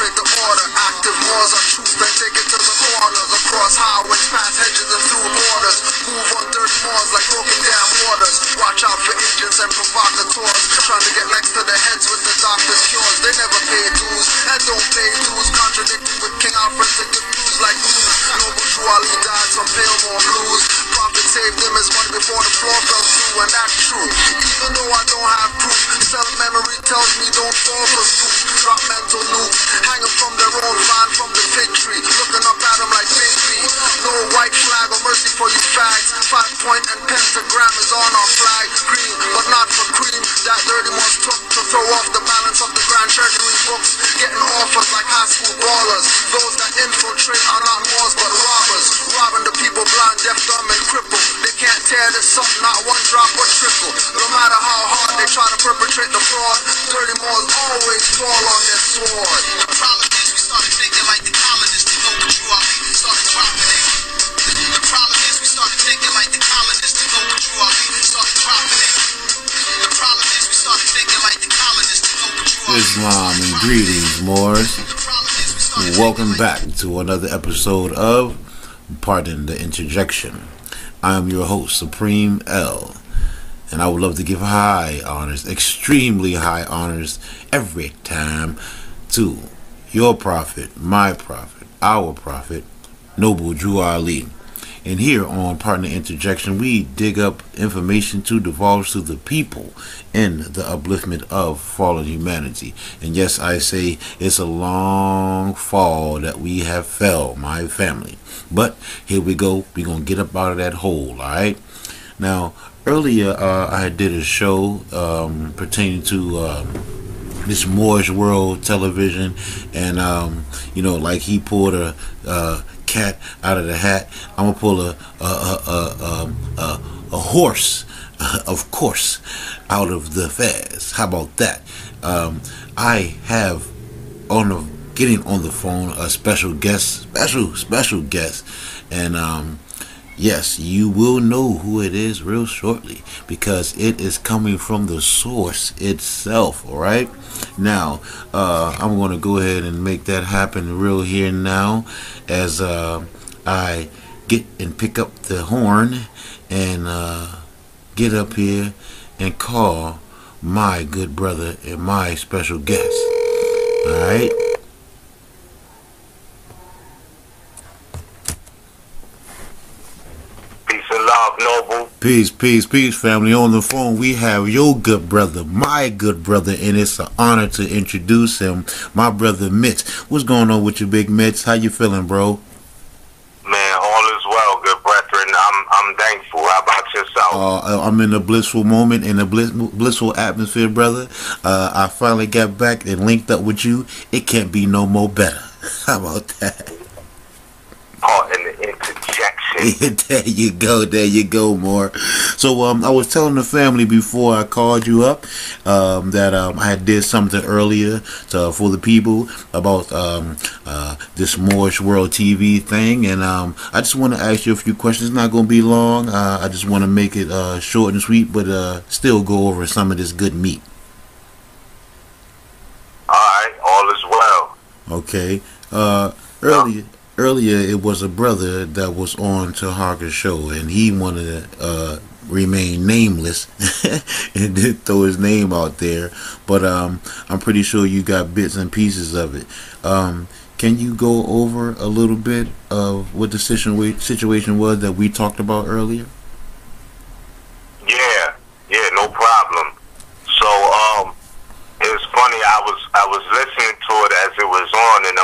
perpetrate the order. Active wars are truth, then take it to the corners. Across highways, past hedges and through borders. Move on dirty moors like broken dam waters. Watch out for agents and provocateurs, trying to get next to the heads with the doctor's cures. They never pay dues and don't pay dues, contradicting with King Alfred to give news like news. Noble Drew Ali died from Palemore blues. Prophet saved him his money before the floor fell through, and that's true. Even though I don't have proof, cell memory tells me don't fall for spook. Drop mental nukes, hanging from their own vine from the fig tree, looking up at them like baby. No white flag or mercy for you fags. 5 point and pentagram is on our flag. Green, but not for cream. That dirty one's took to throw off the balance of the grand treasury books. Getting offers like high school ballers. Those that infiltrate are not Moors but robbers. Robbing the people blind, deaf, dumb, and crippled. They can't tear this up, not one drop or trickle. No matter how hard they try to perpetrate the fraud, dirty Moors always fall on their sword. The problem is we started thinking like the colonists. They know what you are, we started dropping it. The problem is we started thinking like the colonists. They know what you are, we started dropping it. The problem is we started thinking like the colonists. They know what you are. Islam and greetings, Moors. Welcome back to another episode of Pardon the Interjection. I am your host, Supreme L, and I would love to give high honors, extremely high honors, every time to your prophet, my prophet, our prophet, Noble Drew Ali. And here on Pardon the Interjection, we dig up information to divulge to the people in the upliftment of fallen humanity. And yes, I say it's a long fall that we have fell, my family. But here we go. We're going to get up out of that hole, all right? Now, earlier I did a show pertaining to this Moorish World television, and you know, like he pulled a cat out of the hat. I'm gonna pull a horse, of course, out of the fez. How about that? I have getting on the phone a special guest, special guest, and yes, you will know who it is real shortly, because it is coming from the source itself. All right, now I'm going to go ahead and make that happen real here now, as I get and pick up the horn and get up here and call my good brother and my special guest. All right. Peace, peace, peace, family. On the phone, we have your good brother, my good brother, and it's an honor to introduce him, my brother Mitch. What's going on with you, Big Mitch? How you feeling, bro? Man, all is well, good brethren. I'm thankful. How about yourself? I'm in a blissful moment, in a blissful atmosphere, brother. I finally got back and linked up with you. It can't be no more better. How about that? Oh, and the interjection. There you go, more. So I was telling the family before I called you up that I had did something earlier for the people about this Moorish World TV thing, and I just want to ask you a few questions. It's not going to be long. I just want to make it short and sweet, but still go over some of this good meat. All right, all is well. Okay. Earlier, it was a brother that was on Tahar's show, and he wanted to remain nameless and didn't throw his name out there. But I'm pretty sure you got bits and pieces of it. Can you go over a little bit of what the situation was that we talked about earlier? Yeah, no problem. So it was funny. I was listening to it as it was on, and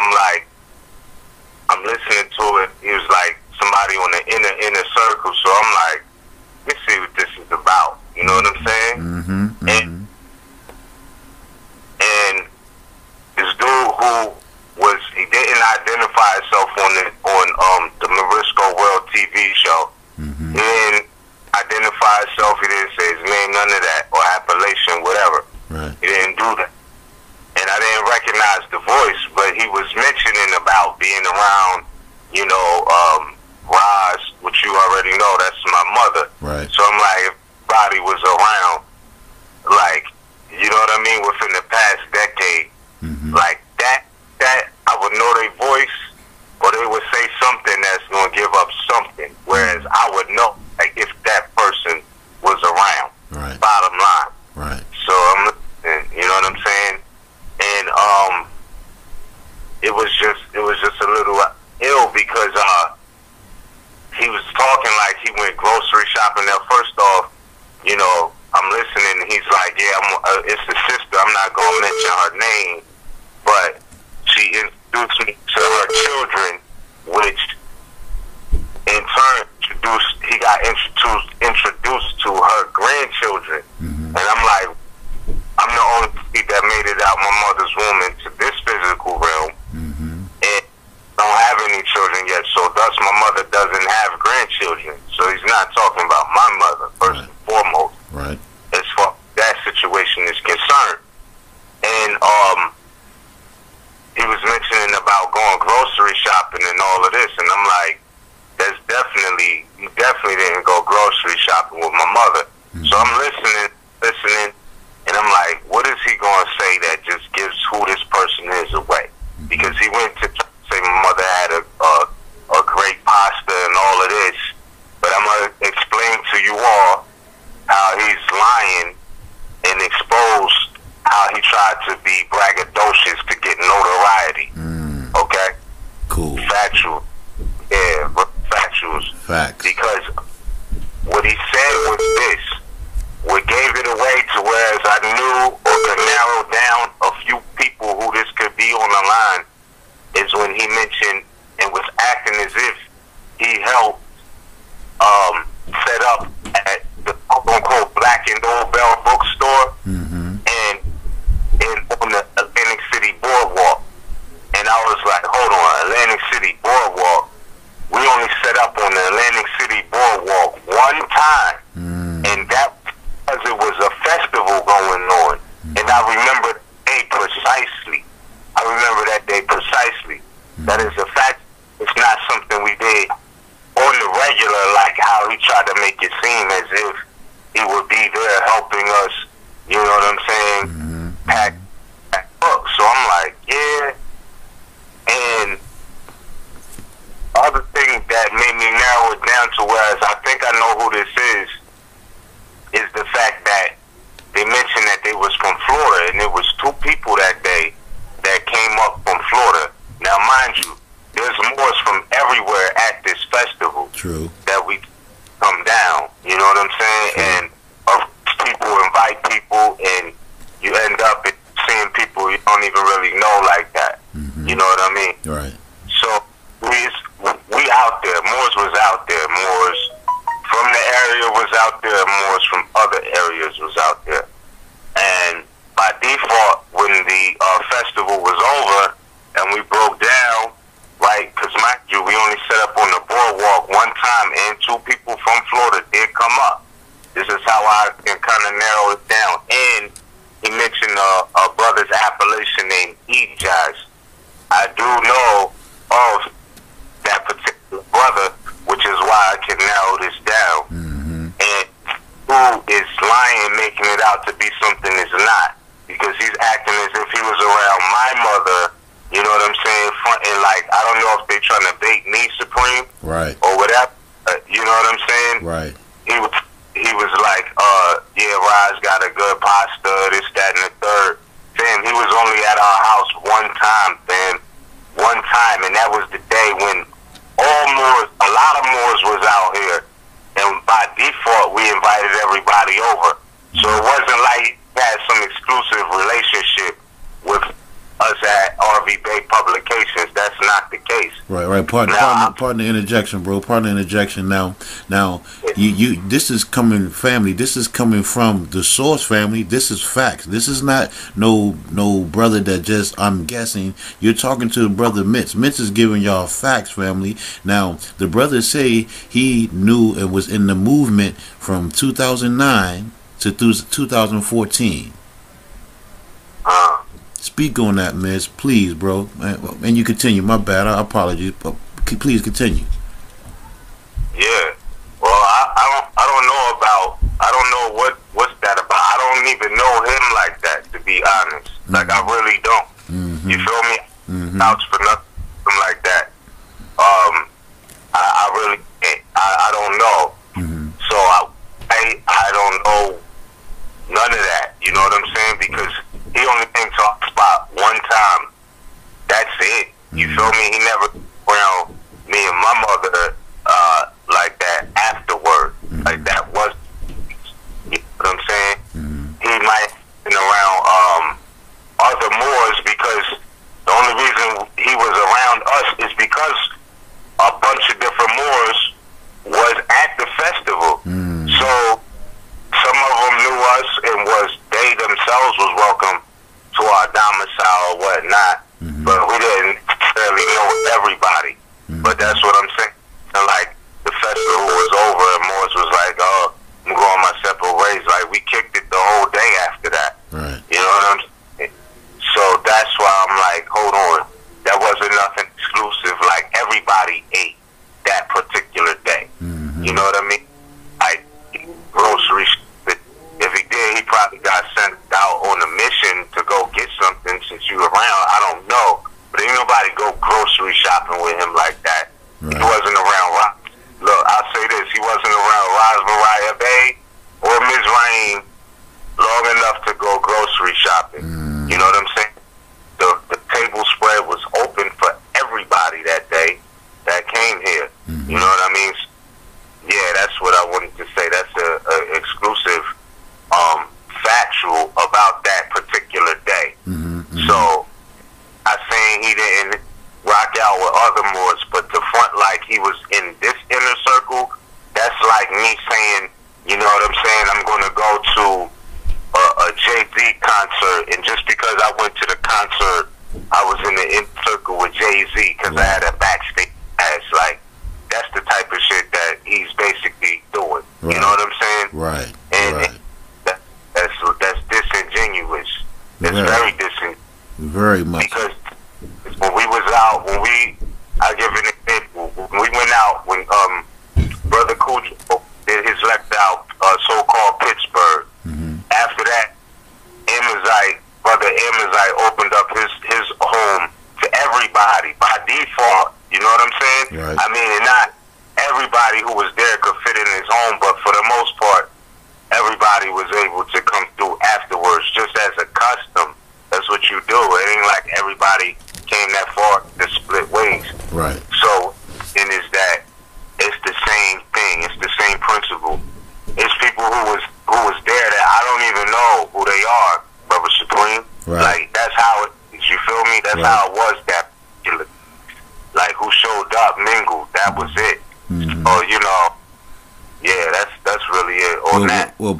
I'm listening to it. He was like somebody on the inner circle. So I'm like, let's see what this is about. You know what I'm saying? Mm-hmm. And this dude he didn't identify himself on the Negro World TV show. Mm-hmm. He didn't identify himself. He didn't say his name, none of that, or appellation, whatever. Right. He didn't do that. And I didn't recognize the voice, but he was mentioning about being around, you know, Roz, which you already know, that's my mother. Right. So I'm like, if Body was around, like, you know what I mean, within the past decade, mm-hmm. like that was just a little ill because he was talking like he went grocery shopping. Now, first off, you know, I'm listening, and he's like, yeah, it's the sister. I'm not going to mention her name, but she introduced me to her children, which in turn he got introduced to her grandchildren. And I'm like, I'm the only kid that made it out my mother's womb into this physical realm, and don't have any children yet, so thus my mother doesn't have grandchildren. So he's not talking about my mother, first and foremost, right, as far as that situation is concerned. And he was mentioning about going grocery shopping and all of this, and I'm like, you definitely didn't go grocery shopping with my mother. So I'm listening, and I'm like, what is he going to say that just gives who this person is away? Because he went to say my mother had a great pasta and all of this, but I'm going to explain to you all how he's lying and expose how he tried to be braggadocious to get notoriety. Okay? Cool. Factual. Yeah, factuals. Facts. Because what he said was this. What gave it away to whereas I knew or could narrow down a few people who this could be on the line is when he mentioned and was acting as if he helped set up at the quote-unquote Black and Old Bell bookstore and on the Atlantic City Boardwalk. And I was like, hold on, Atlantic City Boardwalk? We only set up on the Atlantic City Boardwalk one time, and that because it was a festival going on. And I remember that day precisely. That is a fact. It's not something we did on the regular, like how he tried to make it seem as if he would be there helping us, you know what I'm saying, pack books. So I'm like, yeah. And other thing that made me narrow it down to whereas I think I know who this is the fact that they mentioned that they was from Florida, and it was two people that day that came up from Florida. Now, mind you, there's Moors from everywhere at this festival. True. That we come down, you know what I'm saying? True. And people invite people, and you end up seeing people you don't even really know like that. You know what I mean? Right. So we out there. Moors was out there. Moors from the area was out there. Moors from other areas was out there. And by default, when the festival was over and we broke down, right, because mind you, we only set up on the boardwalk one time, and two people from Florida did come up. This is how I can kind of narrow it down. And he mentioned a brother's appellation named Ejaz. I do know of that particular brother, which is why I can narrow this down. And who is lying, making it out to be something it's not, because he's acting as if he was around my mother, you know what I'm saying, fronting like, I don't know if they trying to bait me supreme, right, or whatever, you know what I'm saying? Right. He was like, yeah, Raj got a good pasta, this, that, and the third. Fam, he was only at our house one time, fam. One time, and that was the day when a lot of Moors was out here, and by default, we invited everybody over. So it wasn't like he had some exclusive relationship with us at RV Bay Publications. That's not the case. Right. Pardon the interjection, bro. Pardon the interjection. Now, you. This is coming, family. This is coming from the source, family. This is facts. This is not no brother that just I'm guessing. You're talking to the brother Mitch. Mitch is giving y'all facts, family. Now, the brother say he knew and was in the movement from 2009 to 2014. Speak on that, miss, please, bro. And you continue. My bad. I apologize. But please continue. Yeah. Well, I don't know what's that about. I don't even know him like that, to be honest. Like, I really don't. You feel me? Vouch for nothing like that. I really can't. I don't know. So I don't know none of that. You know what I'm saying? Because he only came to our spot one time. That's it. You saying he never around me and my mother like that afterward. Like that was, you know what I'm saying? He might have been around other Moors, because the only reason he was around us is because a bunch of different Moors was at the festival. So some of them knew us, and they themselves was welcome to our domicile or whatnot, but we didn't necessarily know everybody. But that's what I'm saying. And like the festival was over, and Moors was like, "Oh, I'm going my separate ways." Like we kicked it the whole day after that. Right. You know what I'm saying? So that's why I'm like, hold on, that wasn't nothing exclusive. Like everybody ate that particular day. You know what I mean? Like grocery. If he did, he probably got sent out on a mission to go get something. Since you around, I don't know. But ain't nobody go grocery shopping with him like that. Right. He wasn't around. Look, I'll say this: he wasn't around Roz Mariah Bay or Ms. Rain long enough to go grocery shopping. You know what I'm saying? The table spread was open for everybody that day that came here. You know what I mean? Yeah, that's what I wanted to say. That's a exclusive, factual about that particular day. So I'm saying he didn't rock out with other Moors, but to front like he was in this inner circle, that's like me saying, you know what I'm saying, I'm going to go to a Jay-Z concert, and just because I went to the concert, I was in the inner circle with Jay-Z because I had a backstage pass. Like, that's the type of shit that he's basically doing. You know what I'm saying? Right. And that's disingenuous. It's very disingenuous. Very much. Because when we was out, I'll give an example. When we went out, when Brother Cujo did his lecture out, so-called Pittsburgh, after that, Brother Amazite opened up his home to everybody by default. You know what I'm saying? Right. I mean, and not everybody who was there could fit in his home, but for the most part, everybody was able to come through afterwards, just as a custom. That's what you do. It ain't like everybody came that far to split ways. Right. So, and is that it's the same thing. It's the same principle. It's people who was there that I don't even know who they are, Brother Supreme. Right. Like that's how it is. You feel me? That's how it was. That particular, like who showed up, mingled. That was it. Or you know, yeah. That's really it. On that. Well,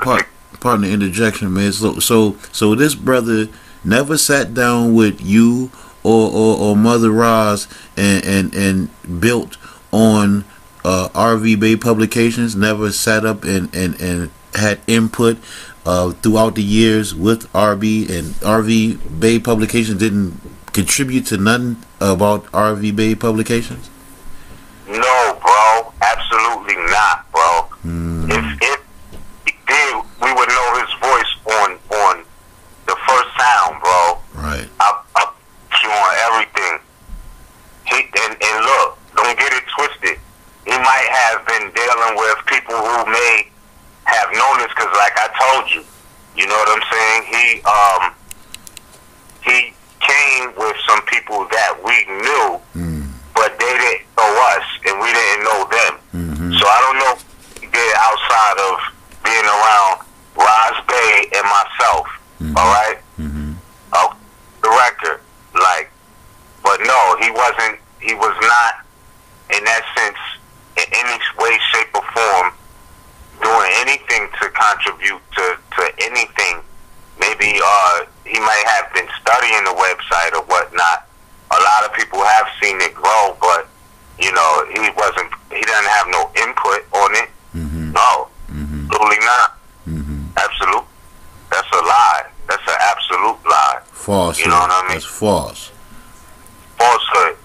pardon the interjection, man. So this brother never sat down with you or Mother Roz and built on RV Bay Publications. Never sat up and had input throughout the years with RV Bay Publications. Didn't contribute to nothing about RV Bay Publications. No, bro. Absolutely not, bro. If he did, we would know his voice on the first sound, bro. Right. I'll put you on everything. And look, don't get it twisted. He might have been dealing with people who may have known this, because like I told you, you know what I'm saying? He came with some people that we knew, but they didn't know us, and we didn't know them. So I don't know what he did outside of being around Roz Bay and myself. All right? The record. Like, but no, he was not, in that sense, in any way, shape, or form, doing anything to contribute to anything. Maybe he might have been studying the website or whatnot. A lot of people have seen it grow, but you know, he didn't have no input on it. No, absolutely not. Absolute. That's a lie. That's an absolute lie. False. You know what I mean? That's false. Falsehood.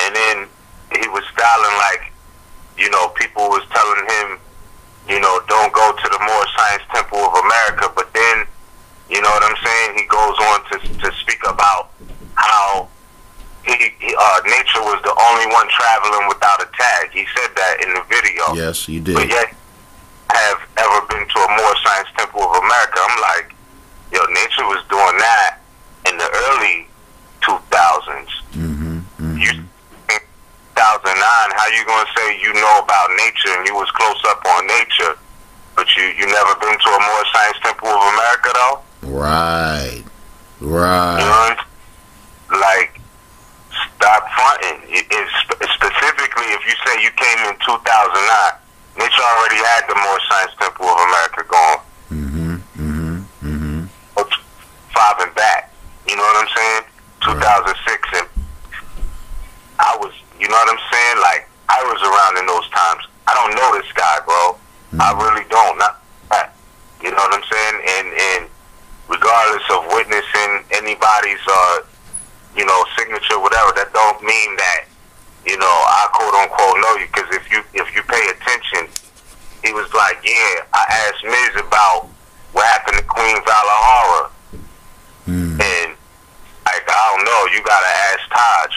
And then he was styling like, you know, people was telling him, you know, don't go to the Moore Science Temple of America. But then, you know what I'm saying, he goes on to speak about how nature was the only one traveling without a tag. He said that in the video. Yes, he did. But yet, have ever been to a Moore Science Temple of America? I'm like, yo, nature was doing that in the early 2000s. how you gonna say you know about nature and you was close up on nature, but you never been to a Moore Science Temple of America though? Right. You know what I mean? Like, stop fronting. Specifically, if you say you came in 2009, nature already had the Moore Science Temple of America going. Five and back. You know what I'm saying? 2006, and I was, you know what I'm saying? Like, I was around in those times. I don't know this guy, bro. I really don't. Not that. You know what I'm saying? And regardless of witnessing anybody's, you know, signature, whatever, that don't mean that, you know, I quote unquote know you. Because if you pay attention, he was like, yeah, I asked Miz about what happened to Queen Valahara. And like, I don't know, you gotta ask Taj.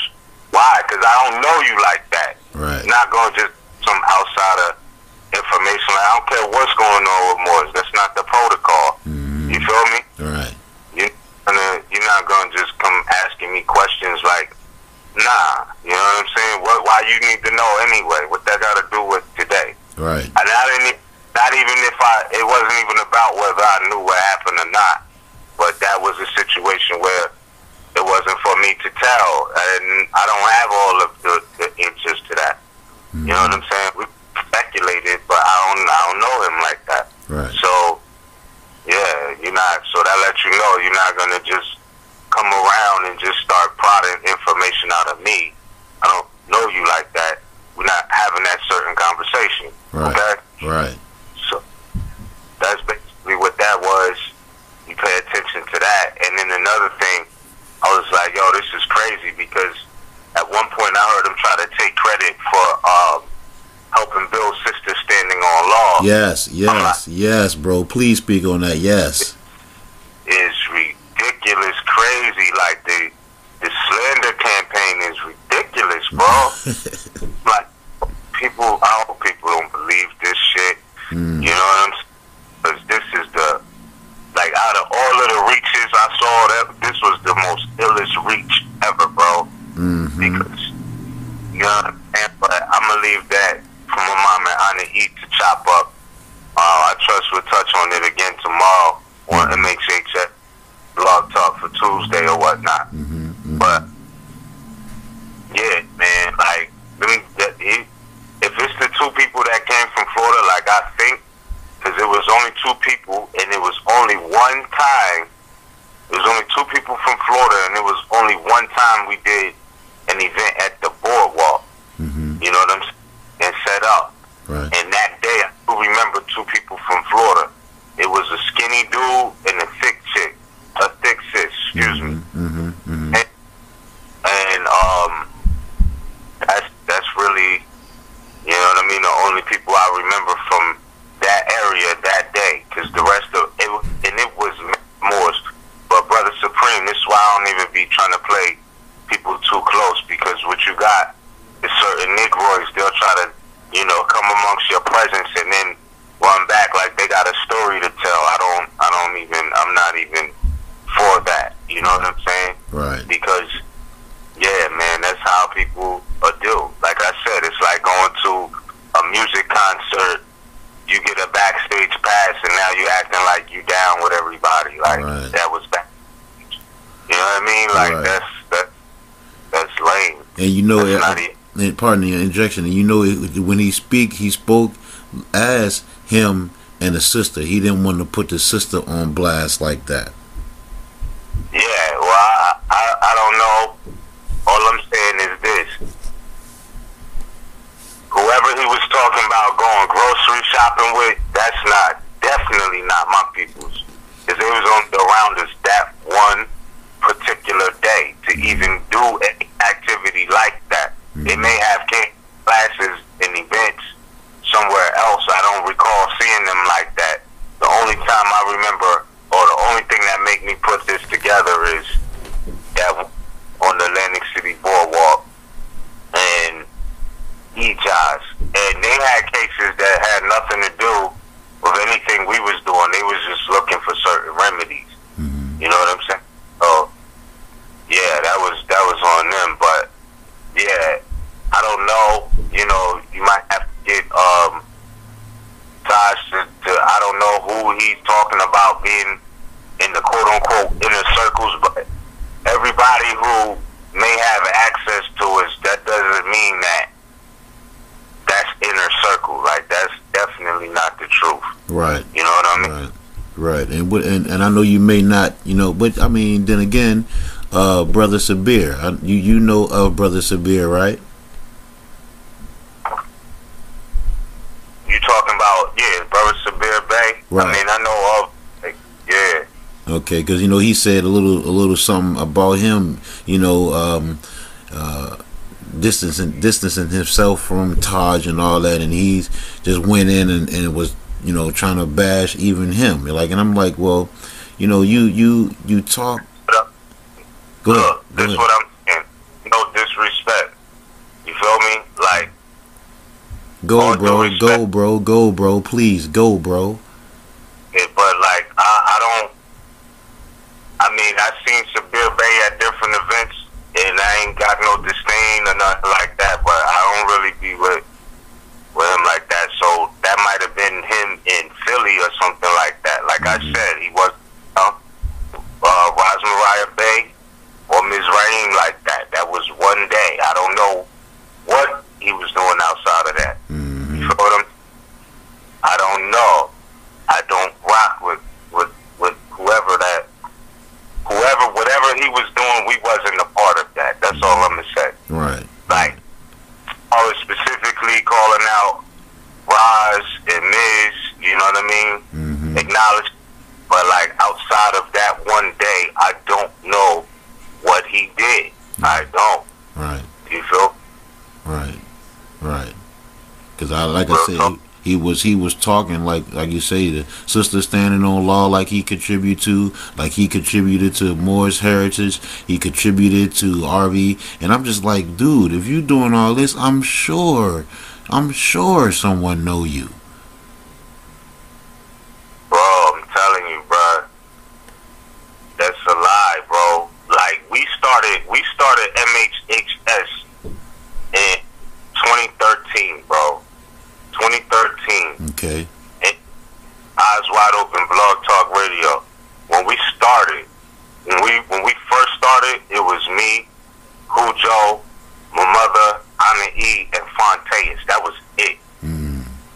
Why? Because I don't know you like that. Right. You're not gonna just some outsider information. Like, I don't care what's going on with Moors. That's not the protocol. You feel me? Right. You're not gonna just come asking me questions like, nah. You know what I'm saying? Why you need to know anyway? What that got to do with today? Right. And not even if it wasn't even about whether I knew what happened or not. But that was a situation where it wasn't for me to tell, and I don't have all of the answers to that. You know what I'm saying? We speculated, but I don't know him like that. Right. So yeah, you're not. So that lets you know you're not gonna just come around and just start prodding information out of me. I don't know you like that. We're not having that certain conversation. Right. Okay. Right. So that's basically what that was. You pay attention to that. And then another thing, I was like, yo, this is crazy, because at one point I heard him try to take credit for helping Bill's sister standing on law. Yes, bro. Please speak on that. Yes. It's ridiculous, crazy. Like, the slander campaign is ridiculous, bro. Like, I hope people don't believe this shit. You know what I'm saying? Because this is like, out of all of the reaches I saw, this was the most illest reach ever, bro. Because, you know what I'm saying? But I'm going to leave that for my mom and Anna Eat to chop up. I trust we'll touch on it again tomorrow on MHHS Blog Talk for Tuesday or whatnot. But, yeah, man, like, if it's the two people that came from Florida, like I think, because it was only two people, and it was only one time. It was only two people from Florida, and it was only one time we did an event at the boardwalk. You know what I'm saying? And set up. Right. And that day, I do remember two people from Florida. It was a skinny dude and a thick chick, a thick sis. Excuse me. And that's really, you know what I mean, the only people I remember from that area that day, because the rest of it, and it was Moors. But Brother Supreme, this is why I don't even be trying to play people too close, because what you got is certain Negroids, they'll try to, you know, come amongst your presence and then run back like they got a story to tell. I'm not even for that. You know what I'm saying? Right. Because, yeah, man, that's how people do. Like I said, it's like going to a music concert. You get a backstage pass, and now you acting like you down with everybody. Like, that was backstage. You know what I mean? Like, that's lame. And you know, and pardon the interjection. And you know, when he spoke as him and the sister. He didn't want to put the sister on blast like that. Yeah, well, I don't know. All I'm saying is this. Whoever he was talking about going grocery shopping with, that's definitely not my people's. Because they was around us that one particular day to even do an activity like that. They may have classes and events somewhere else. I don't recall seeing them like that. The only time I remember, or the only thing that make me put this together, is that on the Atlantic City Boardwalk and Ijaz. And they had cases that had nothing to do with anything we was doing. They was just looking for certain remedies. You know what I'm saying? So yeah, that was about being in the quote-unquote inner circles, but everybody who may have access to us, that doesn't mean that that's inner circle. Like, that's definitely not the truth. Right. You know what I mean? Right. And I know you may not, you know, but I mean, then again, Brother Sabir, you know of Brother Sabir, right? You talking about, yeah, Brother Sabir Bay? Right. I mean, I know of, like, yeah. Okay, because, you know, he said a little something about him, you know, distancing himself from Taj and all that, and he's just went in and was, you know, trying to bash even him. Like, and I'm like, well, you know, you talk. Go ahead. Look, this is what I'm saying. No disrespect. You feel me? Like, go, bro, please, go, bro. Yeah, but like, I don't. I mean, I seen Sabir Bay at different events, and I ain't got no disdain or nothing like that. But I don't really be with him like that. So that might have been him in Philly or something like that. Like I said, he was Rosmariah Bay or Ms. Raheem like that. That was one day. I don't know what he was doing outside of that. You feel what I don't know. I don't rock with whatever he was doing, we wasn't a part of that. That's all I'm gonna say. Right. Like, I was specifically calling out Roz and Miz, you know what I mean? Acknowledge, but like outside of that one day, I don't know what he did. I don't. Right. You feel? Right. Because I said, he was talking like you say, the sister standing on law, like he contributed to Moore's heritage, he contributed to RV, and I'm just like, dude, if you doing all this, I'm sure someone know you. Bro, I'm telling you, bro, that's a lie, bro. Like, we started MHHS in 2013, bro. 2013. Okay. Eyes Wide Open Blog Talk Radio. When we first started, it was me, Cujo, my mother, Anna E, and Fontaine. That was it.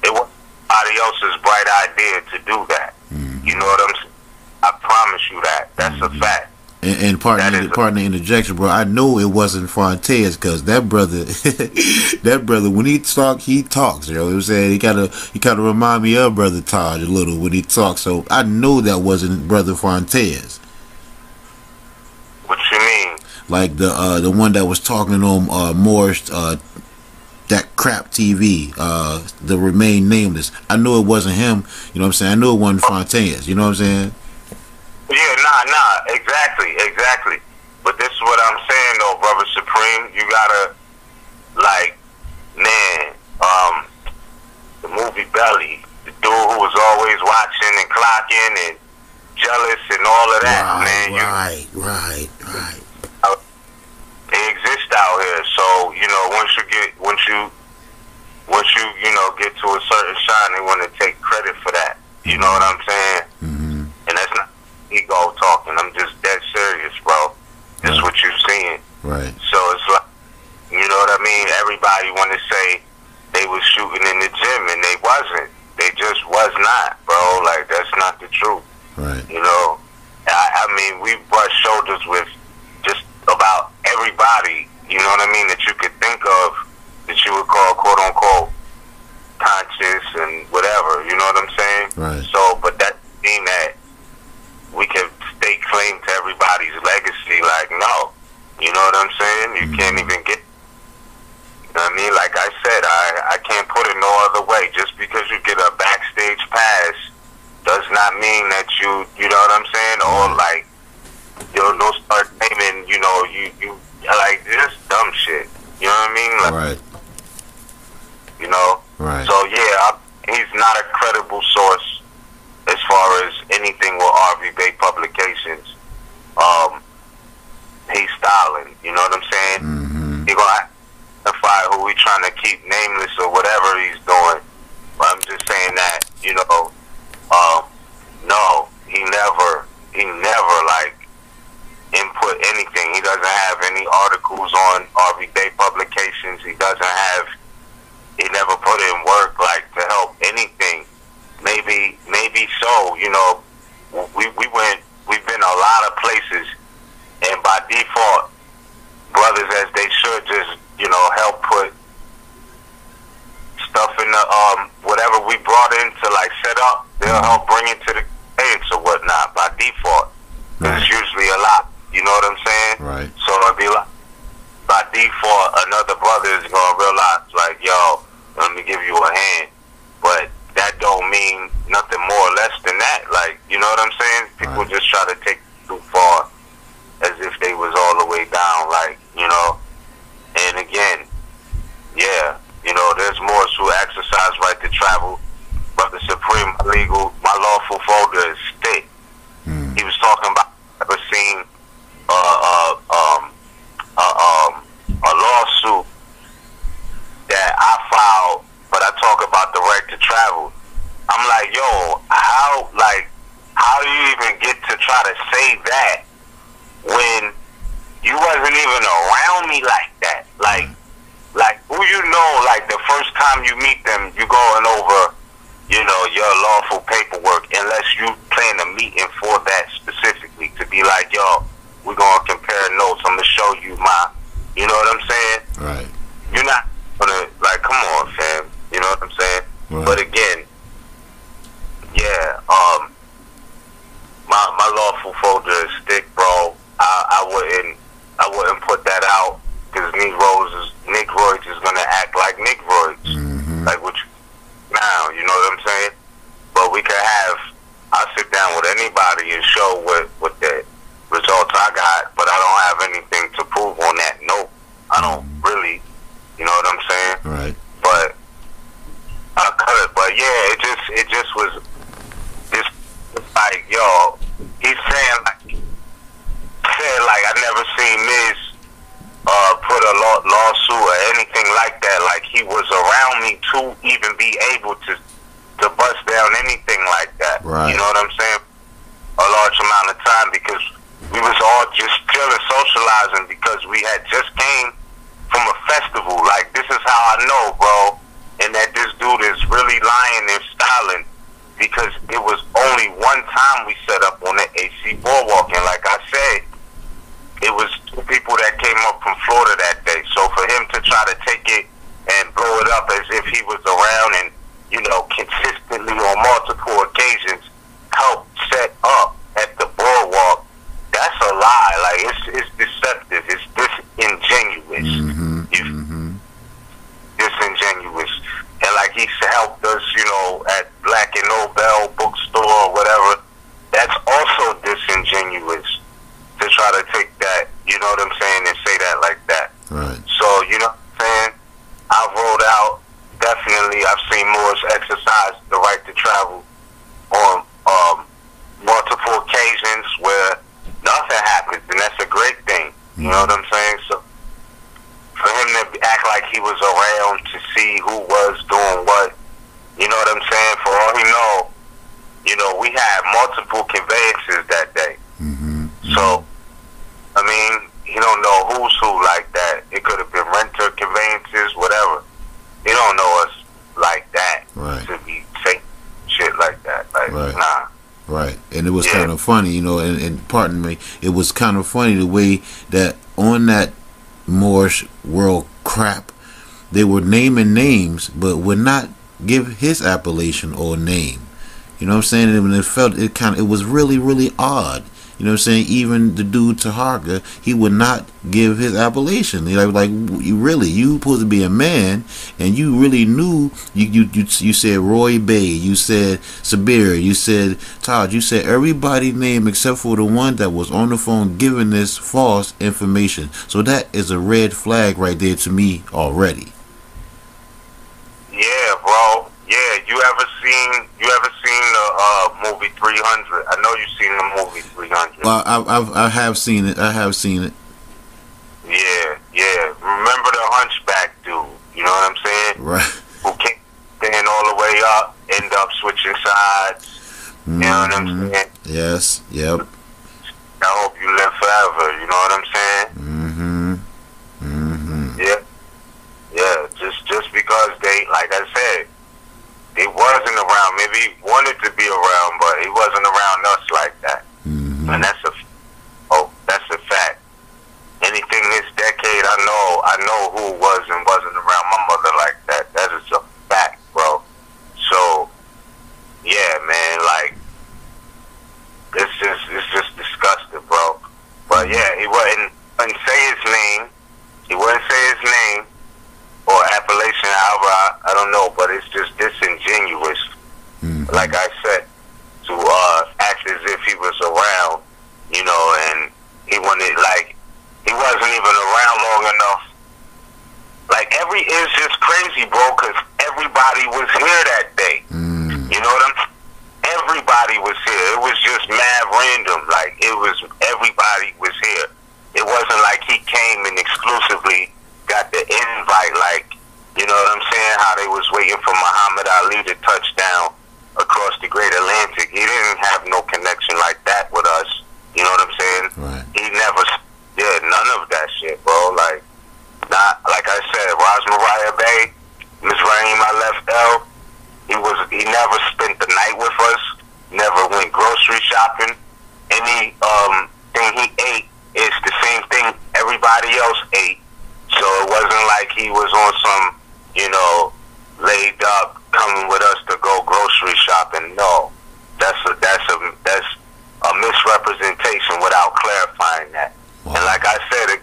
It was somebody else's bright idea to do that. You know what I'm saying? I promise you that. That's a fact. And partner the interjection, bro. I know it wasn't Fontaine, because that brother, when he talks, you know what I'm saying? He kind of remind me of Brother Taj a little when he talks. So I know that wasn't Brother Fontaine. What you mean? Like the one that was talking on Moore's that crap TV, the Remain Nameless. I know it wasn't him. You know what I'm saying? I know it wasn't Fontaine. You know what I'm saying? Yeah, nah, exactly. But this is what I'm saying, though, Brother Supreme. You gotta, like, man, the movie Belly, the dude who was always watching and clocking and jealous and all of that, man. Right. They exist out here, so you know, once you get to a certain shine, they want to take credit for that. You know what I'm saying? And that's not ego talking. I'm just dead serious, bro. That's what you're seeing. Right. So it's like, you know what I mean? Everybody want to say they was shooting in the gym, and they wasn't. They just was not, bro. Like, that's not the truth. Right. You know, I mean, we brush shoulders with just about everybody, you know what I mean, that you could think of that you would call, quote unquote, conscious and whatever, you know what I'm saying? Right. So, but that mean that we can stake claim to everybody's legacy, like, no. You know what I'm saying? You can't even get, you know what I mean? Like I said, I can't put it no other way. Just because you get a backstage pass does not mean that you know what I'm saying? Or like, don't start naming, you know, you like, just dumb shit. You know what I mean? Like, right. You know? Right. So, yeah, he's not a credible source as far as anything with RV Bay Publications. He's styling, you know what I'm saying? He gonna identify who we trying to keep nameless or whatever he's doing. But I'm just saying that, you know, no, he never any articles on everyday publications. He never put in work like to help anything. Maybe so. You know, we've been a lot of places, and by default, brothers as they should just, you know, help put stuff in the whatever we brought in to like set up. They'll help bring it to the page or whatnot by default. Right. It's usually a lot. You know what I'm saying? Right. So it'll be like by default, another brother is gonna realize like, yo, let me give you a hand. But that don't mean nothing more or less than that. Like, you know what I'm saying? People Right. just try to take it too far, as if they was all the way down. Like, you know. And again, yeah, you know, there's more who exercise right to travel. Brother Supreme, my lawful folder is thick. He was talking about ever seen a lawsuit that I filed, but I talk about the right to travel. I'm like, yo, how do you even get to try to say that when you wasn't even around me like that? Like who you know, like the first time you meet them, you going over, you know, your lawful paperwork, unless you plan a meeting for that specifically to be like, yo, we're gonna compare notes. I'm gonna show you my, you know what I'm saying? Right. You're not gonna, like, come on, fam. You know what I'm saying? Right. But again, yeah, my lawful folder is thick, bro. I wouldn't put that out because Negroids is gonna act like Negroids, like what you now. You know what I'm saying? But we could I'll sit down with anybody and show what the results I got, but I don't have anything to prove on that. Nope, I don't really. You know what I'm saying? Right. But I could. But yeah, it just was just like, yo, he's saying like I never seen Miz put a lawsuit or anything like that. Like he was around me to even be able to bust down anything like that. Right. You know what I'm saying? A large amount of time, because we was all just chilling, socializing, because we had just came from a festival. Like, this is how I know, bro, and that this dude is really lying and styling, because it was only one time we set up on the AC boardwalk, and like I said, it was two people that came up from Florida that day. So for him to try to take it and blow it up as if he was around and, you know, consistently on multiple occasions help set up at the boardwalk, that's a lie. Like, it's deceptive. It's disingenuous. Disingenuous. And like he helped us, you know, at Black and Nobel bookstore or whatever, that's also disingenuous to try to take that, you know what I'm saying, and say that like that. Right. So, you know what I'm saying? I've rolled out, definitely, I've seen Morris exercise the right to travel on multiple occasions where nothing happens, and that's a great thing. You know what I'm saying? So for him to act like he was around to see who was doing what, you know what I'm saying? For all he know, you know, we had multiple conveyances that day. So, I mean, he don't know who's who like that. It could have been renter conveyances, whatever. He don't know us like that. Right. To be saying shit like that. Like, Right. nah. Right. And it was kind of funny, you know, and pardon me, it was kind of funny the way that on that Moorish World crap, they were naming names, but would not give his appellation or name. You know what I'm saying? And it was really, really odd. You know what I'm saying? Even the dude Taharka, he would not give his appellation. Like you supposed to be a man, and you really knew. You said Roy Bay, you said Sabir, you said Todd, you said everybody's name except for the one that was on the phone giving this false information. So that is a red flag right there to me already. Yeah, bro. Yeah, you ever seen the movie 300? I know you've seen the movie 300. Well, I have seen it. I have seen it. Yeah. Remember the hunchback dude? You know what I'm saying? Right. Who came stand all the way up, end up switching sides. You know what I'm saying? Yes. Yep. I hope you live forever. You know what I'm saying? he wanted to be around, but he wasn't around us like that. And that's a fact. Anything this decade, I know who was and wasn't around my mother like that. That is a fact, bro. So, yeah, man, like, it's just disgusting, bro. But yeah, he wouldn't say his name. He wouldn't say his name or appellation, however, I don't know, but it's just disingenuous. Like I said, to act as if he was around, you know, and he wanted, like, he wasn't even around long enough. Like, it's just crazy, bro, because everybody was here that day. You know what I'm saying? Everybody was here. It was just mad random. Like, everybody was here. It wasn't like he came and exclusively got the invite, like, you know what I'm saying, how they was waiting for Muhammad Ali to touch down across the Great Atlantic. He didn't have no connection like that with us. You know what I'm saying? Right. He never did none of that shit, bro. Like, not, like I said, Ras Mariah Bay, Miss Raheem, I left L. He never spent the night with us, never went grocery shopping. Any thing he ate is the same thing everybody else ate. So it wasn't like he was on some, you know, laid up, coming with us to go grocery shopping. No, that's a misrepresentation without clarifying that. Wow. And like I said,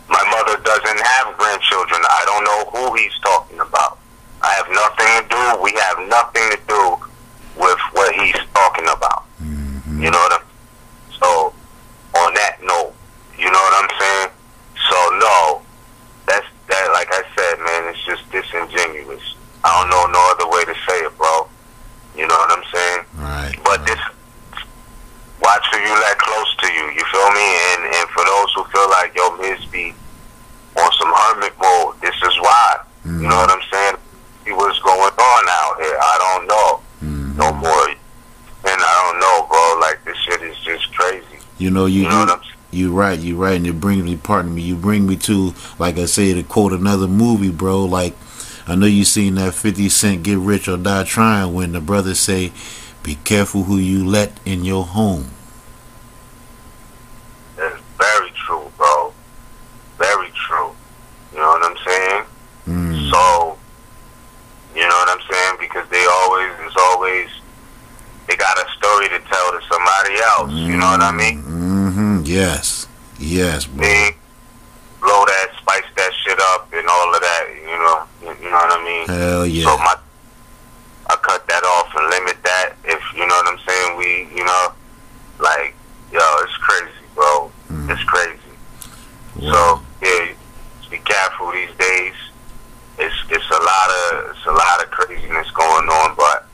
my mother doesn't have grandchildren. I don't know who he's talking about. I have nothing to do. We have nothing to do with what he's talking about. You know what I'm? So on that note, you know what I'm saying? So no, that. Like I said, man, it's just disingenuous. I don't know no other way to say it, bro. You know what I'm saying? Right. But this, watch who you let close to you. You feel me? And for those who feel like, yo, Miz be on some hermit mode, this is why. You know what I'm saying? See what's going on out here. I don't know. No more. And I don't know, bro. Like, this shit is just crazy. You know, you know what I'm saying? You're right, and it brings me, pardon me, you bring me to, like I say, to quote another movie, bro. Like, I know you seen that 50 Cent Get Rich or Die Trying, when the brothers say, be careful who you let in your home. That's very true, bro. Very true. You know what I'm saying? So, you know what I'm saying? Because they got a story to tell to somebody else. You know what I mean? Yes, bro. They blow that, spice that shit up, and all of that. You know what I mean? Hell yeah. So I cut that off and limit that. If you know what I'm saying, we, you know, like, yo, it's crazy, bro. It's crazy. Wow. So yeah, just be careful these days. It's a lot of craziness going on, but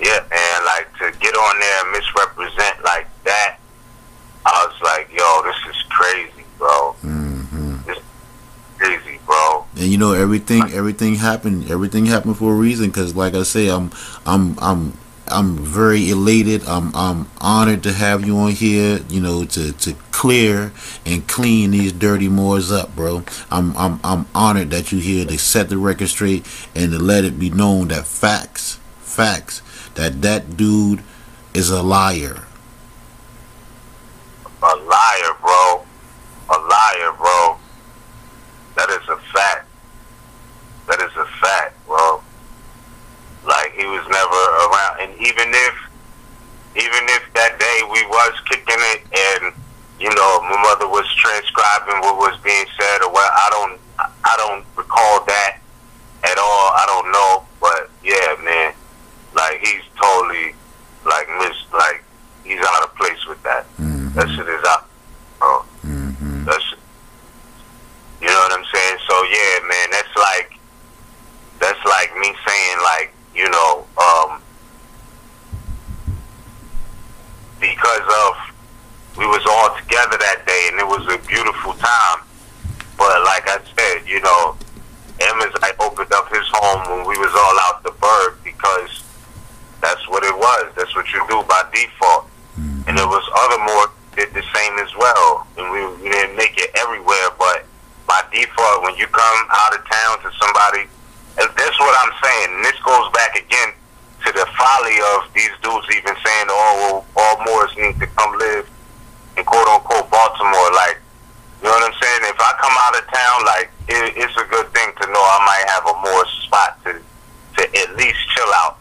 yeah, and like to get on there and misrepresent like that, I was like, yo, this is crazy, bro. This is crazy, bro. And you know, everything happened for a reason. Cause like I say, I'm very elated. I'm honored to have you on here. You know, to clear and clean these dirty Moors up, bro. I'm honored that you're here to set the record straight and to let it be known that facts, that dude is a liar. A liar, bro. A liar, bro. That is a fact. That is a fact, bro. Like, he was never around. And even if that day we was kicking it and, you know, my mother was transcribing what was being said or what, I don't recall that at all. I don't know. But yeah, man. Like, he's totally like he's out of place with that. That shit is out, bro. That shit, you know what I'm saying? So yeah, man, that's like me saying, like, you know, because of we was all together that day and it was a beautiful time. But like I said, you know, Amazon opened up his home when we was all out the bird because that's what it was. That's what you do by default. And there was other more did the same as well. And we didn't make it everywhere, but by default, when you come out of town to somebody, and that's what I'm saying. And this goes back again to the folly of these dudes even saying, oh, well, all Moors need to come live in quote-unquote Baltimore. Like, you know what I'm saying? If I come out of town, like, it's a good thing to know I might have a Moor spot to at least chill out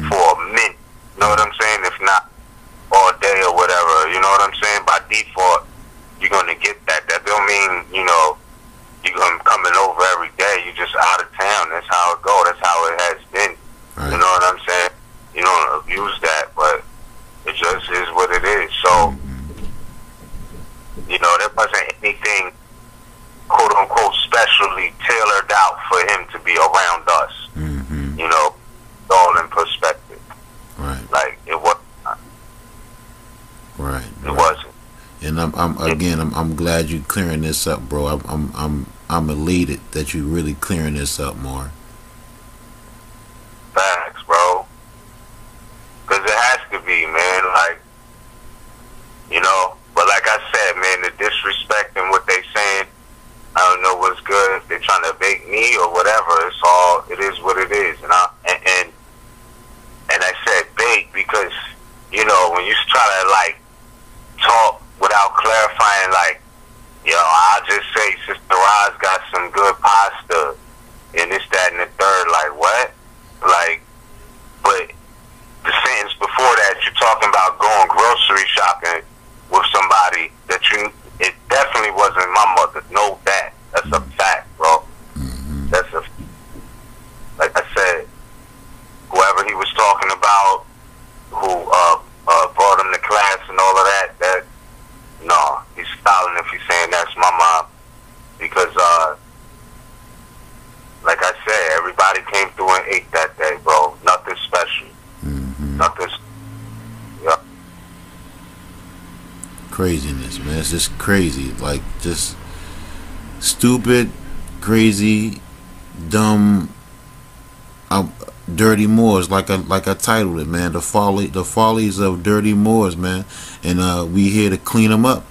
for a minute. You know what I'm saying? If not all day or whatever, you know what I'm saying? By default, you're going to get that. That don't mean, you know, you're going to coming over every day. You're just out of town. That's how it go. That's how it has been. Right. You know what I'm saying? You don't abuse that, but it just is what it is. So, you know, there wasn't anything, quote unquote, specially tailored out for him to be around us. You know, all in perspective. Right. Like, it wasn't. Right. It wasn't. And I'm glad you clearing this up, bro. I'm elated that you really clearing this up more. Facts, bro. Because it has to be, man. Like, you know. But like I said, man, the disrespect and what they saying, I don't know what's good. If they're trying to bait me or whatever, it is what it is. And I said bait because, you know, when you try to like talk without clarifying, like, yo, I'll just say Sister Roz got some good pasta and this, that, and the third. Like, what? Like, but the sentence before that, you're talking about going grocery shopping with somebody that it definitely wasn't my mother. Know that. That's a fact, bro. That's a, like I said, whoever he was talking about, who brought him to class and all of that, no, he's styling if he's saying that's my mom. Because, like I said, everybody came through and ate that day, bro. Nothing special. Nothing. Yeah. Craziness, man. It's just crazy. Like, just stupid, crazy, dumb, dirty Moors, like I titled it, man. The follies of dirty Moors, man. And we here to clean them up.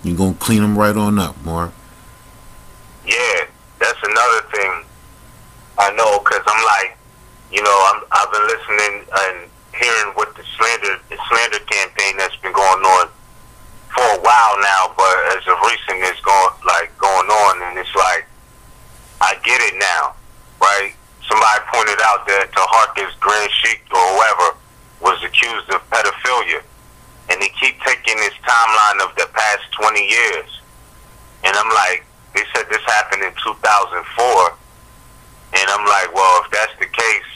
You're gonna clean them right on up, Moor. Yeah, that's another thing I know, because I'm like, you know, I've been listening and hearing what the slander campaign that's been going on for a while now, but as of recent it's going on, and it's like, I get it now, right? Somebody pointed out that Taharka's Grand Sheik or whoever was accused of pedophilia, and they keep taking this timeline of the past 20 years, and I'm like, they said this happened in 2004, and I'm like, well, if that's the case,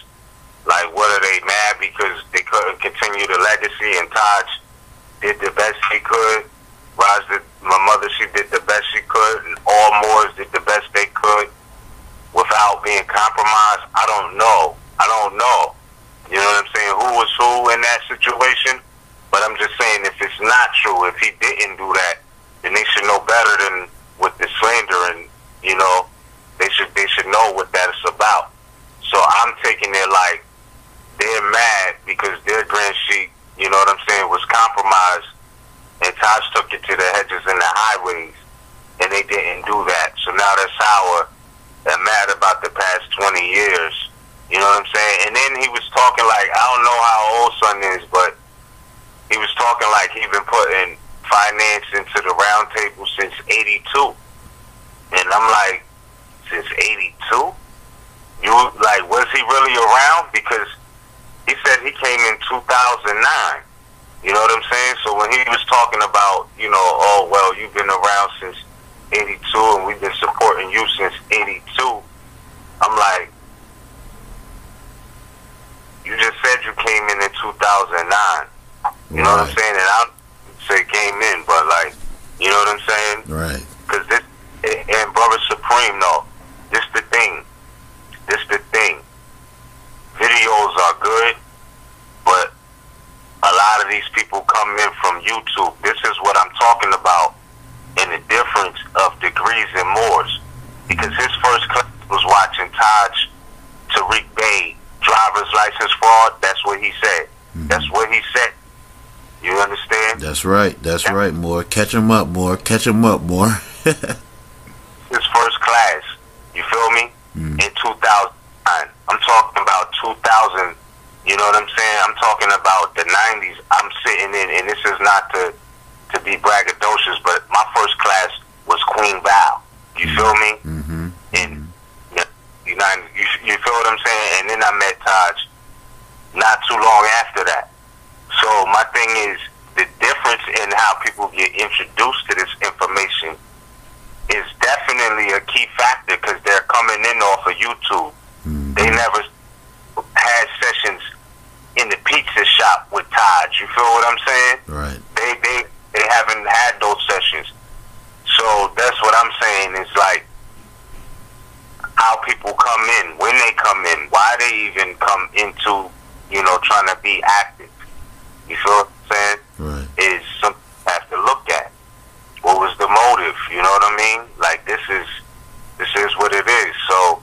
like, what are they mad because they couldn't continue the legacy, and Taj did the best he could, my mother, she did the best she could, and all Moors did the best they could without being compromised? I don't know. You know what I'm saying? Who was who in that situation? But I'm just saying, if it's not true, if he didn't do that, then they should know better than with the slander, and, you know, they should know what that is about. So I'm taking it like they're mad because their Grand Sheik, you know what I'm saying, was compromised, and Taj took it to the hedges and the highways, and they didn't do that. So now they're sour and mad about the past 20 years. You know what I'm saying? And then he was talking like, I don't know how old son is, but he was talking like he been putting finance into the round table since 82. And I'm like, since 82? You, like, was he really around? Because he said he came in 2009. You know what I'm saying? So when he was talking about, you know, oh, well, you've been around since 82 and we've been supporting you since 82, I'm like, you just said you came in 2009. You know what I'm saying? And I don't say came in, but, like, you know what I'm saying? Right. Because this, and Brother Supreme, no, this the thing. Videos are good, but a lot of these people come in from YouTube. This is what I'm talking about, in the difference of degrees and Moors. Because his first class was watching Taj Tarik Bey, driver's license fraud. That's what he said. That's what he said. You understand? That's right. That's right, Moor. Catch him up, Moor. Catch him up, Moor. His first class, you feel me? In 2009. I'm talking about 2000, You know what I'm saying? I'm talking about the 90s. I'm sitting in, and this is not to be braggadocious, but my first class was Queen Val. You feel me? And you feel what I'm saying? And then I met Taj not too long after that. So my thing is, the difference in how people get introduced to this information is definitely a key factor, because they're coming in off of YouTube. They never had sessions in the pizza shop with Taj. You feel what I'm saying? Right. They haven't had those sessions. So that's what I'm saying, is like how people come in, when they come in, why they even come into, you know, trying to be active. You feel what I'm saying? Right. Is something you have to look at. What was the motive? You know what I mean? Like, this is what it is. So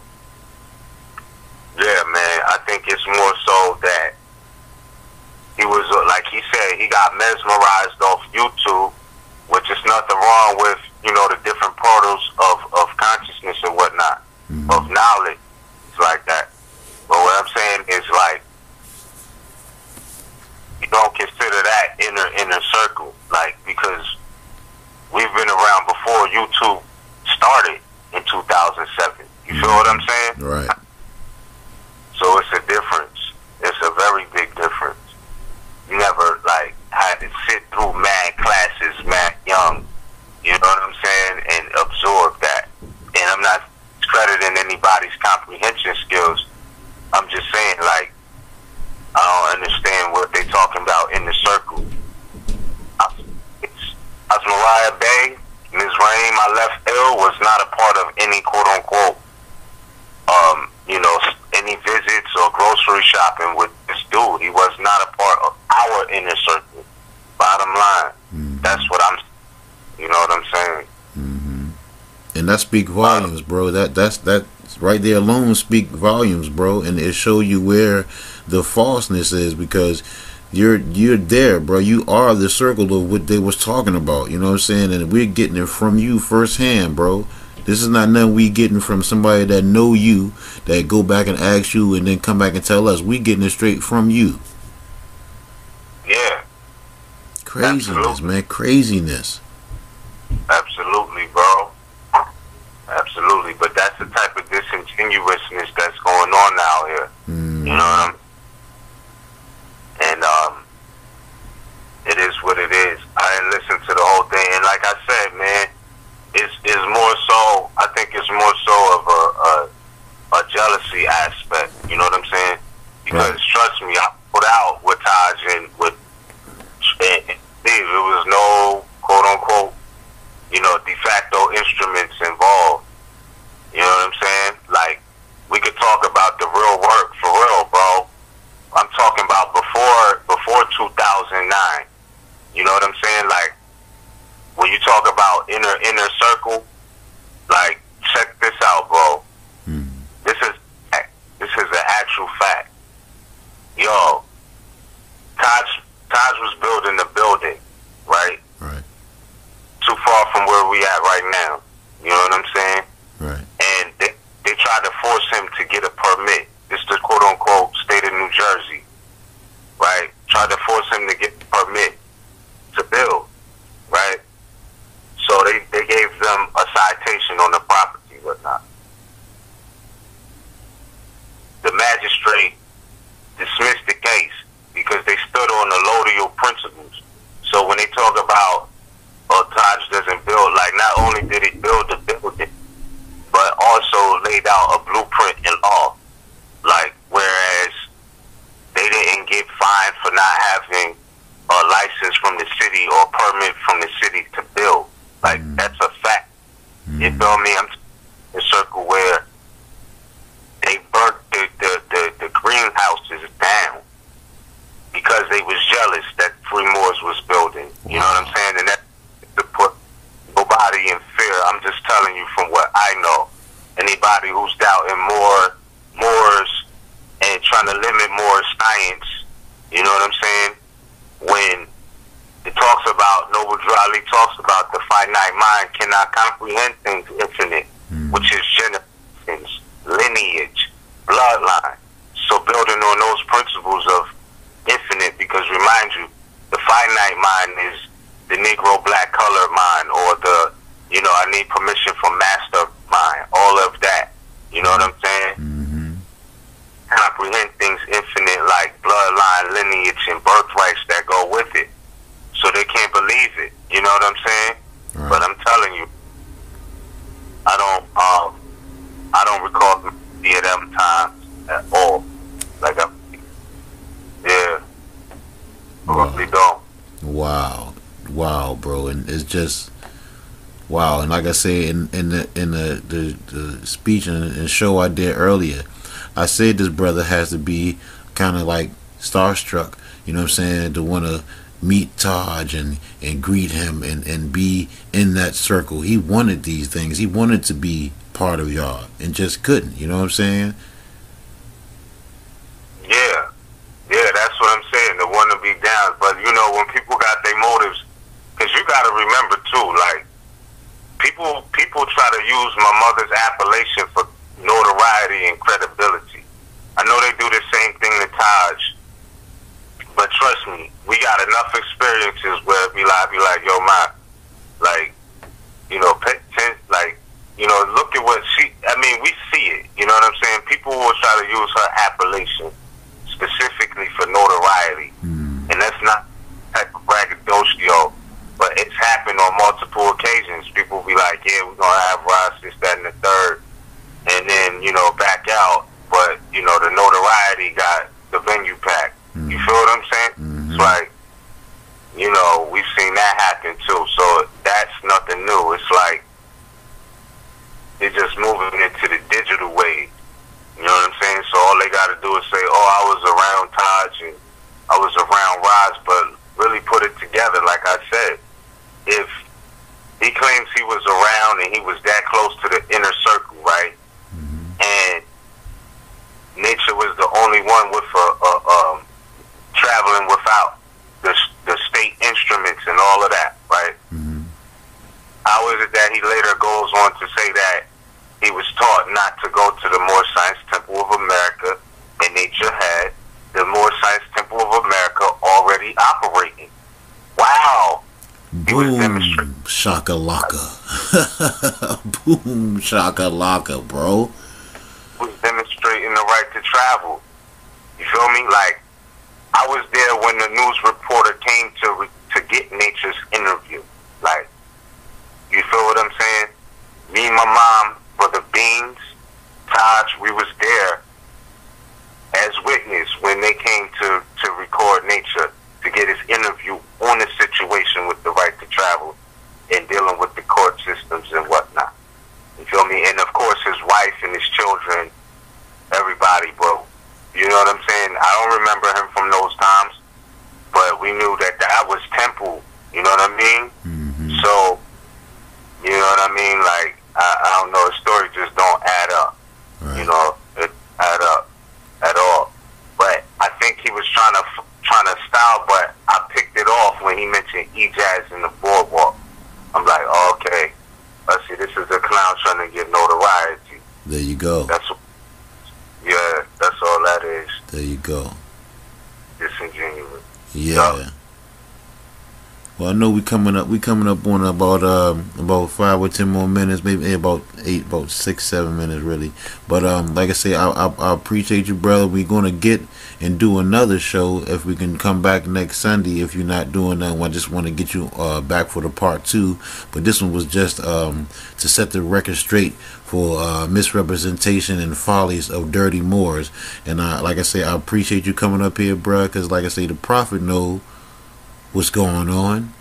yeah, man, I think it's more so that he was, like he said, he got mesmerized off YouTube, which is nothing wrong with, you know, the different portals of consciousness and whatnot, of knowledge. It's like that. But what I'm saying is, like, you don't consider that inner circle, like, because we've been around before YouTube started in 2007. You feel what I'm saying? Right. So it's a difference. It's a very big difference. You never, like, had to sit through mad classes, mad young, you know what I'm saying, and absorb that. And I'm not discrediting anybody's comprehension skills. I'm just saying, like, I don't understand what they talking about in the circle. As Mariah Bay, Ms. Raheem, I left ill, was not a part of any quote-unquote, you know, any visits or grocery shopping with this dude. He was not a part of our inner circle. Bottom line. That's what I'm, you know what I'm saying? And that speak volumes, bro. That's right there alone speak volumes, bro. And it show you where the falseness is, because you're there, bro. You are the circle of what they was talking about. You know what I'm saying? And we're getting it from you firsthand, bro. This is not nothing we getting from somebody that know you, that go back and ask you and then come back and tell us. We getting it straight from you. Yeah. Craziness, absolutely. Man. Craziness. Absolutely, bro. Absolutely. But that's the type of disingenuousness that's going on out here. You know what I'm? And it is what it is. I didn't listen to the whole thing, and like I said, man, it's more so. I think it's more so of a jealousy aspect. You know what I'm saying? Because trust me, I put out with Taj and with Steve. There was no quote unquote, you know, de facto instruments involved. You know what I'm saying? Like, we could talk about the real work for real, bro. I'm talking about before 2009. You know what I'm saying? Like, when you talk about inner circle, like, check this out, bro. This is an actual fact. Yo, Taj was building a building, right? Right. Too far from where we at right now. You know what I'm saying? Right. And they tried to force him to get a permit. This is the quote unquote state of New Jersey, right? Tried to force him to get a permit to build, right? So they gave them a citation on the property, whatnot. The magistrate dismissed the case because they stood on the Lodial principles. So when they talk about, oh, Taj doesn't build, like, not only did he build the building, but also laid out a blueprint in law. Like, whereas they didn't get fined for not having a license from the city or permit from the city to build. Like, that's a fact. You feel me? I'm in a circle where they burnt the greenhouses down because they was jealous that Free Moors was building. You know what I'm saying? And that to put nobody in fear. I'm just telling you from what I know. Anybody who's doubting Moors and trying to limit Moors science, you know what I'm saying? When it talks about, Noble Drali talks about the finite mind cannot comprehend things infinite, which is generations, lineage, bloodline. So building on those principles of It's just wow. And like I say in the speech and show I did earlier, I said this brother has to be kind of like starstruck. You know what I'm saying? To want to meet Taj and greet him and be in that circle. He wanted these things. He wanted to be part of y'all and just couldn't. You know what I'm saying? Yeah, that's what I'm saying. The one to be down. But you know, when people got their motives, because you got to remember too, like people try to use my mother's appellation for notoriety and credibility. I know they do the same thing to Taj, but trust me, we got enough experiences where it be like, yo, ma, like, you know, like, you know, look at what she. I mean, we see it. You know what I'm saying? People will try to use her appellation specifically for notoriety, and that's not type of braggadocio, but it's happened on multiple occasions. People be like, yeah, we're gonna have Ross, this, that, and the third, and then, you know, back out, but, you know, the notoriety got the venue packed. You feel what I'm saying? It's like, you know, we've seen that happen too, so that's nothing new. It's like they're just moving into the digital wave. You know what I'm saying? So all they got to do is say, oh, I was around Taj and I was around Roz, but really put it together. Like I said, if he claims he was around and he was that close to the inner circle, right? And Nature was the only one with traveling without the state instruments and all of that, right? How is it that he later goes on to say that he was taught not to go to the Moore Science Temple of America, and Nature had the Moore Science Temple of America already operating? Wow. Boom, shakalaka. Boom, shakalaka, bro. He was demonstrating the right to travel. You feel me? Like, I was there when the news reporter came to get Nature's interview. Like, you feel what I'm saying? Me and my mom, Brother Beans, Taj, we was there as witness when they came to record Nature to get his interview on the situation with the right to travel and dealing with the court systems and whatnot. You feel me? And of course his wife and his children, everybody, bro. You know what I'm saying? I don't remember him from those times, but we knew that that was Temple. You know what I mean? So, you know what I mean? Like, I don't know, the story just don't add up. Right. You know, it add up at all. But I think he was trying to style, but I picked it off when he mentioned E-Jazz in the boardwalk. I'm like, oh, okay, let's see, this is a clown trying to get notoriety. There you go. That's all that is. There you go. Disingenuous. Yeah. Yep. Well, I know we coming up on about 5 or 10 more minutes, maybe about 6, 7 minutes really. But like I say, I appreciate you, brother. We're gonna get and do another show if we can come back next Sunday. If you're not doing that, I just want to get you back for the part 2. But this one was just to set the record straight for misrepresentation and follies of dirty Moors. And like I say, I appreciate you coming up here, bruh, because like I say, the prophet know what's going on.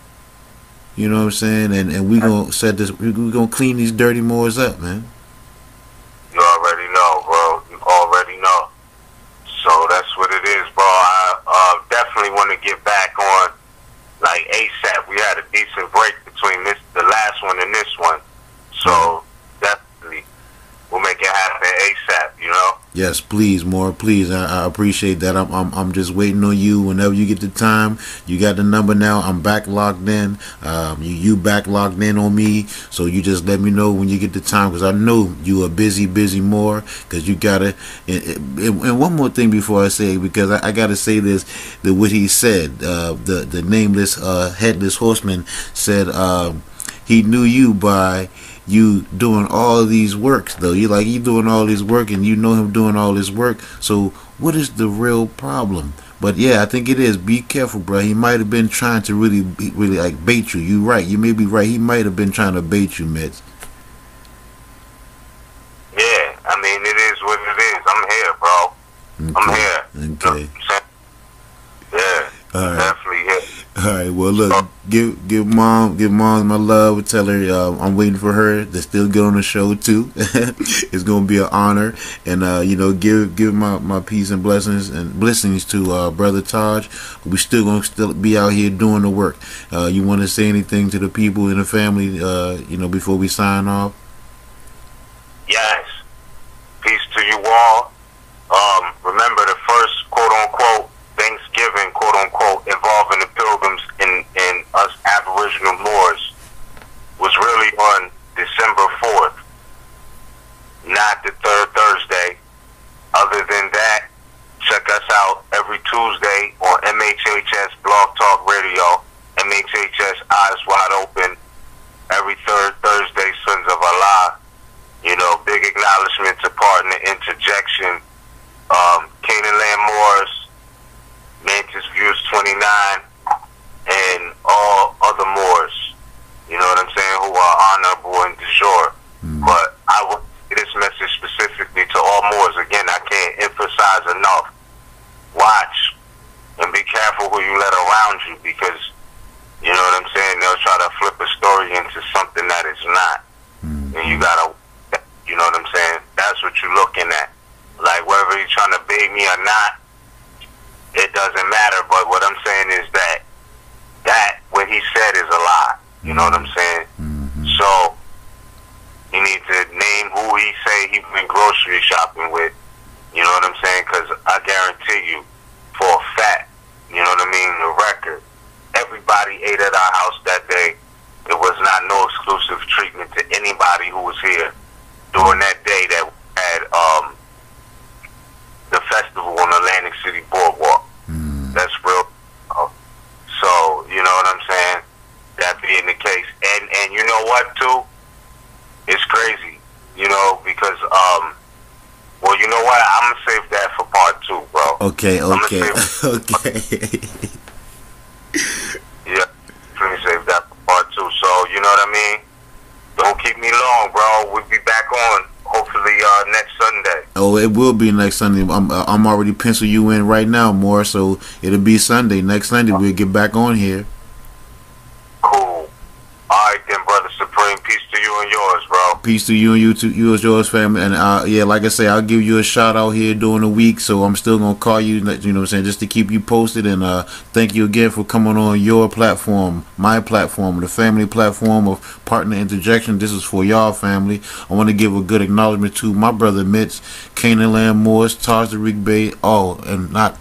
You know what I'm saying? And we gonna set this, we gonna clean these dirty Moors up, man. You already know, bro. You already know. So that's what it is, bro. I definitely want to get back on like ASAP. We had a decent break between the last one and this one. So definitely we'll make it happen ASAP, you know? Yes, please, more, please. I appreciate that. I'm just waiting on you. Whenever you get the time, you got the number now. I'm back logged in. You back logged in on me. So you just let me know when you get the time, because I know you are busy more. Because you gotta. And one more thing before I say, because I gotta say this, that what he said, the nameless headless horseman said he knew you by you doing all these works, though. You doing all this work, and you know him doing all this work. So what is the real problem? But yeah, I think it is. Be careful, bro. He might have been trying to really like bait you. You right. You may be right. He might have been trying to bait you, Mitch. Yeah, I mean, it is what it is. I'm here, bro. Okay. I'm here. Okay. Yeah, all right. definitely here. right. Well, look, give mom my love. Tell her I'm waiting for her to still get on the show too. It's gonna be an honor, and give my peace and blessings to brother Taj. We still be out here doing the work. You want to say anything to the people in the family? Before we sign off. Yes. Peace to you all. Remember the first quote-unquote Thanksgiving, quote-unquote, involving the Pilgrims and us Aboriginal Moors was really on December 4th, not the third Thursday. Other than that, check us out every Tuesday on MHHS Blog Talk Radio, MHHS Eyes Wide Open, every third Thursday, Sons of Allah. Big acknowledgement to partner Interjection, Canaanland Moors, Mantis Views 29, and all other Moors, you know what I'm saying, who are honorable and du jour. But I would say this message specifically to all Moors. Again, I can't emphasize enough. Watch and be careful who you let around you, because, you know what I'm saying, they'll try to flip a story into something that it's not. And you gotta, you know what I'm saying, that's what you're looking at. Like, whether you're trying to bait me or not, it doesn't matter. But what I'm saying is that what he said is a lie. You know what I'm saying? So you need to name who he say he been grocery shopping with. You know what I'm saying? Because I guarantee you, for a fact, you know what I mean, the record, everybody ate at our house that day. It was not no exclusive treatment to anybody who was here during that day that had the festival on Atlantic City Boardwalk. That's real. So, you know what I'm saying? That being the case. And you know what, too? It's crazy, because, well, you know what? I'm going to save that for part 2, bro. Okay. Yeah, let me save that for part 2. So, you know what I mean? Don't keep me long, bro. We'll be back on, hopefully, next Sunday. Oh, it will be next Sunday. I'm already pencil you in right now, more. So it'll be Sunday. Next Sunday, we'll get back on here. Cool. All right, then, brother Supreme. Peace to you and yours, bro. Peace to you and you as yours, family. And like I say, I'll give you a shout out here during the week. So I'm still gonna call you. You know what I'm saying, just to keep you posted. And thank you again for coming on your platform, my platform, the family platform of Partner Interjection. This is for y'all, family. I want to give a good acknowledgement to my brother Mitch, Canaanland Moors, Tarik Bay. Oh, and not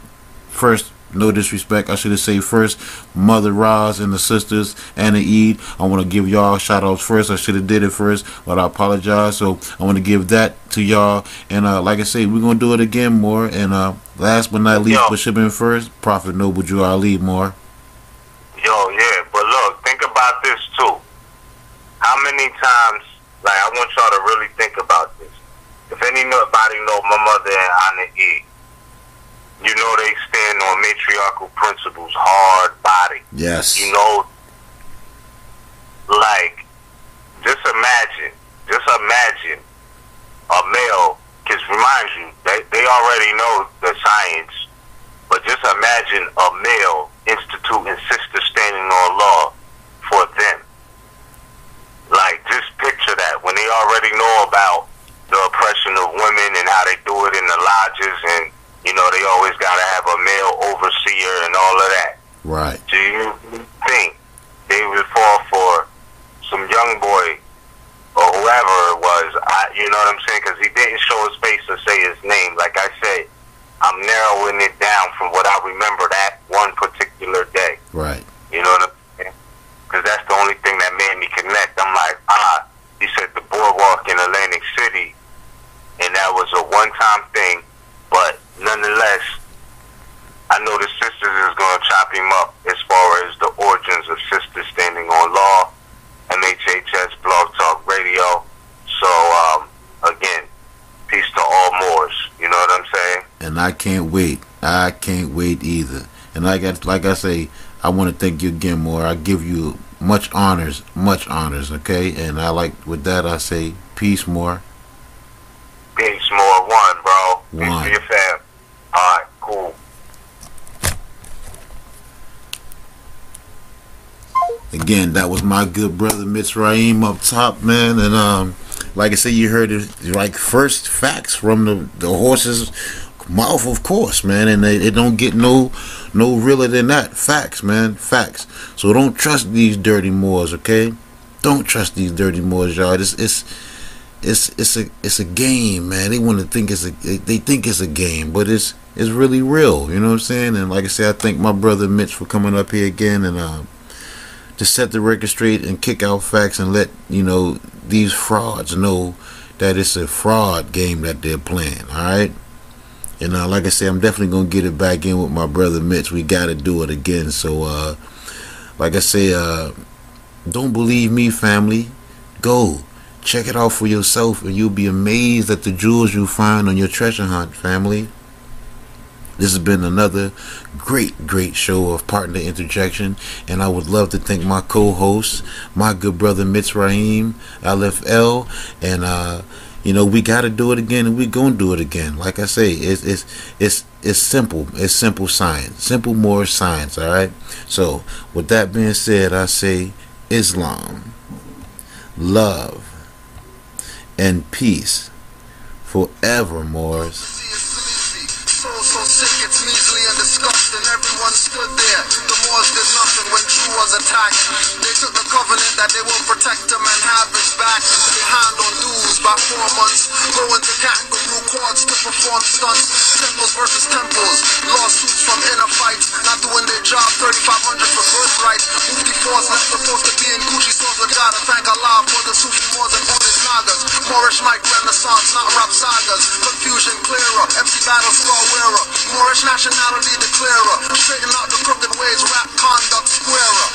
first. No disrespect, I should have said first, Mother Roz and the sisters, Anna Eid. I want to give y'all shout outs first. I should have did it first, but I apologize. So I want to give that to y'all. And like I say, we're going to do it again, more. And last but not least, but should have been first, Prophet Noble Drew Ali, more. Yeah, but look, think about this too. How many times, like, I want y'all to really think about this. If anybody know my mother and Anna Eid, you know they stand on matriarchal principles, hard body. Yes. Like, just imagine a male, because remind you, they already know the science, but just imagine a male instituting sister standing on law for them. Like, just picture that, when they already know about the oppression of women and how they do it in the lodges, and they always got to have a male overseer and all of that. Right. Do you think they would fall for some young boy or whoever it was? You know what I'm saying? Because he didn't show his face or say his name. Like I said, I'm narrowing it down from what I remember that one particular day. Right. You know what I'm saying? Because that's the only thing that made me connect. I'm like, he said the boardwalk in Atlantic City, and that was a one-time thing. But nonetheless, I know the sisters is going to chop him up as far as the origins of sisters standing on law, MHHS Blog Talk Radio. So, again, peace to all Moors. You know what I'm saying? And I can't wait. I can't wait either. And like I say, I want to thank you again, more. I give you much honors, okay? And with that, I say peace, more. Peace, more. One, bro. One. Peace to your fam. All right, cool. again, that was my good brother Mitzrayim up top, man. And like I said, you heard it like first facts from the horse's mouth, of course, man. And it don't get no realer than that. Facts, man, facts. So don't trust these dirty Moors, okay? Don't trust these dirty Moors, y'all. It's a game, man. They want to think they think it's a game, but it's really real. You know what I'm saying? And like I said, I thank my brother Mitch for coming up here again and to set the record straight and kick out facts and let these frauds know that it's a fraud game that they're playing. All right. And like I said, I'm definitely gonna get it back in with my brother Mitch. We gotta do it again. So like I say, don't believe me, family. Go check it out for yourself, and you'll be amazed at the jewels you find on your treasure hunt, family. This has been another great show of Partner Interjection, and I would love to thank my co-host, my good brother Mitzrayim, LFL, and we got to do it again, and we're gonna do it again. Like I say, it's simple. It's simple science, simple Moorish science. All right. So with that being said, I say Islam, love, and peace forever, Moors. So sick, it's measly and disgusting. Everyone stood there. The Moors did nothing when Drew was attacked. They took the covenant that they will protect him and have his back. They hand on dues by 4 months. Going to kangaroo courts to perform stunts. Temples versus temples. Lawsuits from inner fights. Not doing their job. 3,500 for birthright. Mufti force not supposed to be in Gucci stores. We gotta thank Allah for the Sufi Moors and Buddhist Nagas. Moorish mic renaissance, not rap sagas. Confusion clearer. MC battle scar wearer. Moorish nationality declarer. Straighten out the crooked ways. Rap conduct squarer.